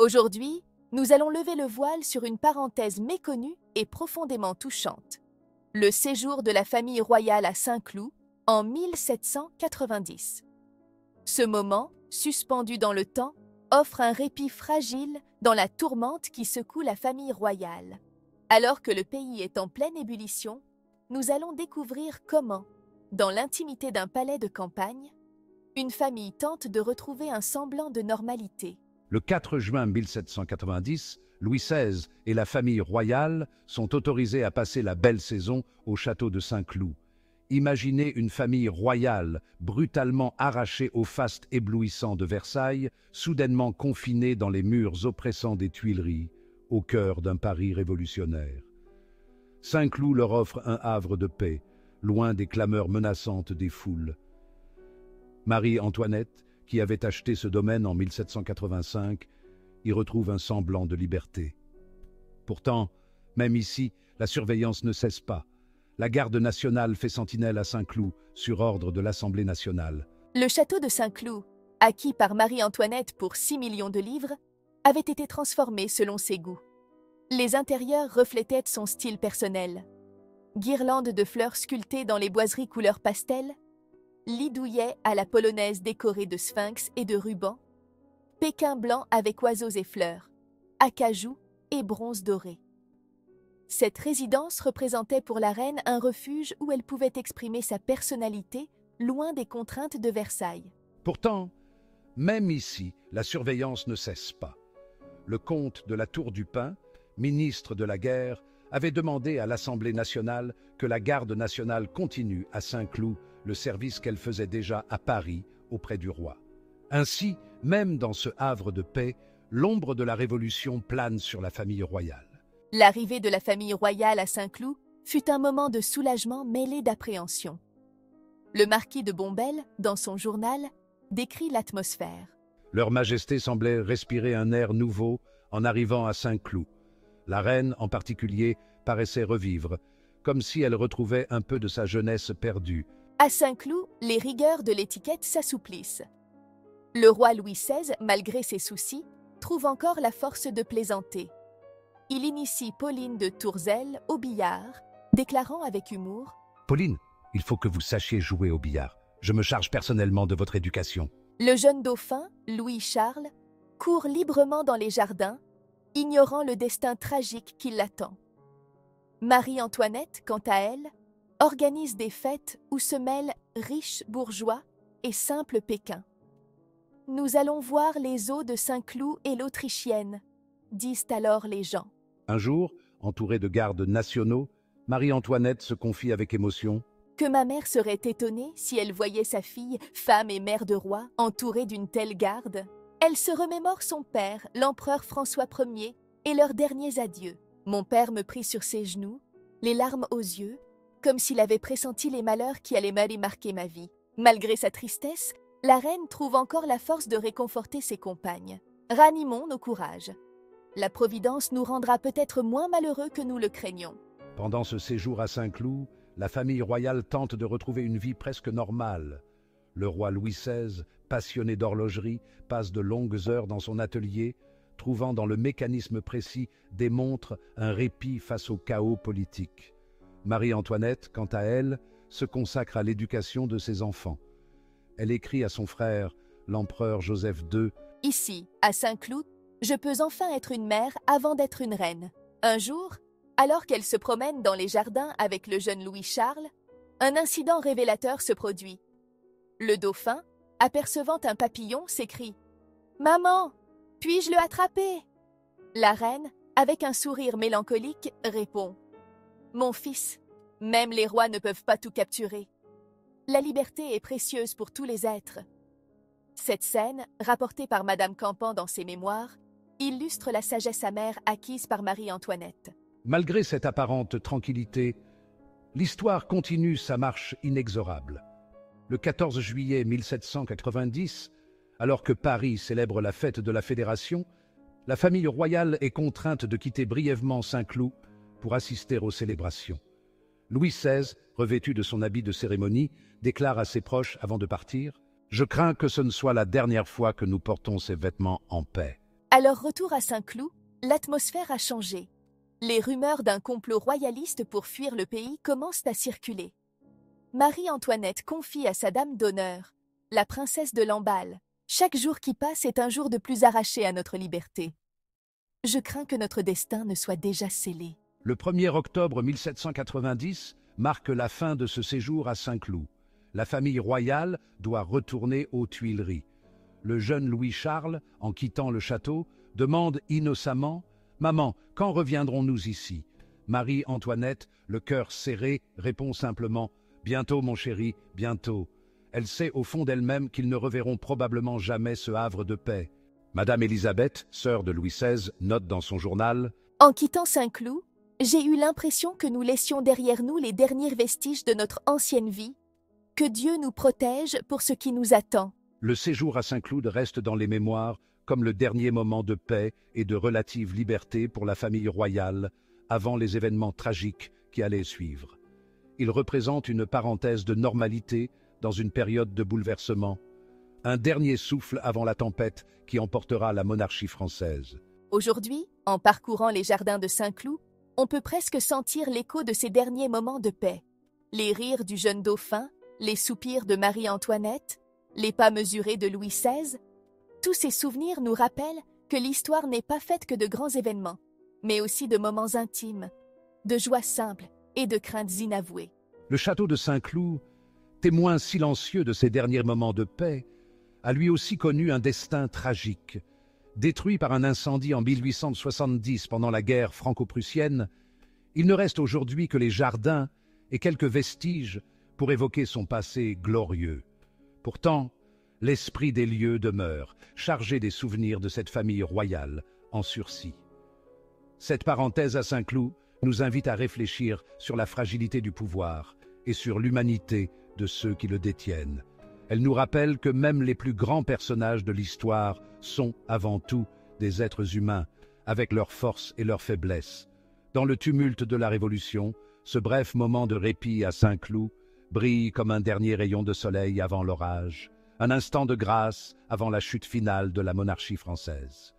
Aujourd'hui, nous allons lever le voile sur une parenthèse méconnue et profondément touchante. Le séjour de la famille royale à Saint-Cloud en 1790. Ce moment, suspendu dans le temps, offre un répit fragile dans la tourmente qui secoue la famille royale. Alors que le pays est en pleine ébullition, nous allons découvrir comment, dans l'intimité d'un palais de campagne, une famille tente de retrouver un semblant de normalité. Le 4 juin 1790, Louis XVI et la famille royale sont autorisés à passer la belle saison au château de Saint-Cloud. Imaginez une famille royale brutalement arrachée au faste éblouissant de Versailles, soudainement confinée dans les murs oppressants des Tuileries, au cœur d'un Paris révolutionnaire. Saint-Cloud leur offre un havre de paix, loin des clameurs menaçantes des foules. Marie-Antoinette, qui avait acheté ce domaine en 1785, y retrouve un semblant de liberté. Pourtant, même ici, la surveillance ne cesse pas. La garde nationale fait sentinelle à Saint-Cloud, sur ordre de l'Assemblée nationale. Le château de Saint-Cloud, acquis par Marie-Antoinette pour 6 millions de livres, avait été transformé selon ses goûts. Les intérieurs reflétaient son style personnel. Guirlandes de fleurs sculptées dans les boiseries couleur pastel, lits douillets à la polonaise décorés de sphinx et de rubans, Pékin blanc avec oiseaux et fleurs, acajou et bronze doré. Cette résidence représentait pour la reine un refuge où elle pouvait exprimer sa personnalité, loin des contraintes de Versailles. Pourtant, même ici, la surveillance ne cesse pas. Le comte de la Tour du Pin, ministre de la Guerre, avait demandé à l'Assemblée nationale que la garde nationale continue à Saint-Cloud le service qu'elle faisait déjà à Paris auprès du roi. Ainsi, même dans ce havre de paix, l'ombre de la Révolution plane sur la famille royale. L'arrivée de la famille royale à Saint-Cloud fut un moment de soulagement mêlé d'appréhension. Le marquis de Bombelle, dans son journal, décrit l'atmosphère. Leur Majesté semblait respirer un air nouveau en arrivant à Saint-Cloud. La reine, en particulier, paraissait revivre, comme si elle retrouvait un peu de sa jeunesse perdue. À Saint-Cloud, les rigueurs de l'étiquette s'assouplissent. Le roi Louis XVI, malgré ses soucis, trouve encore la force de plaisanter. Il initie Pauline de Tourzel au billard, déclarant avec humour « Pauline, il faut que vous sachiez jouer au billard. Je me charge personnellement de votre éducation. » Le jeune dauphin, Louis-Charles, court librement dans les jardins, ignorant le destin tragique qui l'attend. Marie-Antoinette, quant à elle, organise des fêtes où se mêlent riches bourgeois et simples Pékins. « Nous allons voir les eaux de Saint-Cloud et l'Autrichienne », disent alors les gens. Un jour, entourée de gardes nationaux, Marie-Antoinette se confie avec émotion. Que ma mère serait étonnée si elle voyait sa fille, femme et mère de roi, entourée d'une telle garde. Elle se remémore son père, l'empereur François Ier, et leurs derniers adieux. Mon père me prit sur ses genoux, les larmes aux yeux, comme s'il avait pressenti les malheurs qui allaient mal y marquer ma vie. Malgré sa tristesse, la reine trouve encore la force de réconforter ses compagnes. Ranimons nos courages. La Providence nous rendra peut-être moins malheureux que nous le craignons. Pendant ce séjour à Saint-Cloud, la famille royale tente de retrouver une vie presque normale. Le roi Louis XVI, passionné d'horlogerie, passe de longues heures dans son atelier, trouvant dans le mécanisme précis des montres un répit face au chaos politique. Marie-Antoinette, quant à elle, se consacre à l'éducation de ses enfants. Elle écrit à son frère, l'empereur Joseph II, « Ici, à Saint-Cloud, je peux enfin être une mère avant d'être une reine. » Un jour, alors qu'elle se promène dans les jardins avec le jeune Louis-Charles, un incident révélateur se produit. Le dauphin, apercevant un papillon, s'écrie « Maman, puis-je le attraper ?» La reine, avec un sourire mélancolique, répond « Mon fils, même les rois ne peuvent pas tout capturer. La liberté est précieuse pour tous les êtres. » Cette scène, rapportée par Madame Campan dans ses mémoires, illustre la sagesse amère acquise par Marie-Antoinette. Malgré cette apparente tranquillité, l'histoire continue sa marche inexorable. Le 14 juillet 1790, alors que Paris célèbre la fête de la Fédération, la famille royale est contrainte de quitter brièvement Saint-Cloud pour assister aux célébrations. Louis XVI, revêtu de son habit de cérémonie, déclare à ses proches avant de partir « Je crains que ce ne soit la dernière fois que nous portons ces vêtements en paix. » À leur retour à Saint-Cloud, l'atmosphère a changé. Les rumeurs d'un complot royaliste pour fuir le pays commencent à circuler. Marie-Antoinette confie à sa dame d'honneur, la princesse de Lamballe, « Chaque jour qui passe est un jour de plus arraché à notre liberté. Je crains que notre destin ne soit déjà scellé. » Le 1er octobre 1790 marque la fin de ce séjour à Saint-Cloud. La famille royale doit retourner aux Tuileries. Le jeune Louis-Charles, en quittant le château, demande innocemment « Maman, quand reviendrons-nous ici ?» Marie-Antoinette, le cœur serré, répond simplement « Bientôt, mon chéri, bientôt ». Elle sait au fond d'elle-même qu'ils ne reverront probablement jamais ce havre de paix. Madame Élisabeth, sœur de Louis XVI, note dans son journal « En quittant Saint-Cloud, j'ai eu l'impression que nous laissions derrière nous les derniers vestiges de notre ancienne vie. Que Dieu nous protège pour ce qui nous attend. » Le séjour à Saint-Cloud reste dans les mémoires comme le dernier moment de paix et de relative liberté pour la famille royale avant les événements tragiques qui allaient suivre. Il représente une parenthèse de normalité dans une période de bouleversement, un dernier souffle avant la tempête qui emportera la monarchie française. Aujourd'hui, en parcourant les jardins de Saint-Cloud, on peut presque sentir l'écho de ces derniers moments de paix. Les rires du jeune dauphin, les soupirs de Marie-Antoinette, les pas mesurés de Louis XVI, tous ces souvenirs nous rappellent que l'histoire n'est pas faite que de grands événements, mais aussi de moments intimes, de joies simples et de craintes inavouées. Le château de Saint-Cloud, témoin silencieux de ces derniers moments de paix, a lui aussi connu un destin tragique. Détruit par un incendie en 1870 pendant la guerre franco-prussienne, il ne reste aujourd'hui que les jardins et quelques vestiges pour évoquer son passé glorieux. Pourtant, l'esprit des lieux demeure, chargé des souvenirs de cette famille royale en sursis. Cette parenthèse à Saint-Cloud nous invite à réfléchir sur la fragilité du pouvoir et sur l'humanité de ceux qui le détiennent. Elle nous rappelle que même les plus grands personnages de l'histoire sont avant tout des êtres humains, avec leurs forces et leurs faiblesses. Dans le tumulte de la Révolution, ce bref moment de répit à Saint-Cloud brille comme un dernier rayon de soleil avant l'orage, un instant de grâce avant la chute finale de la monarchie française.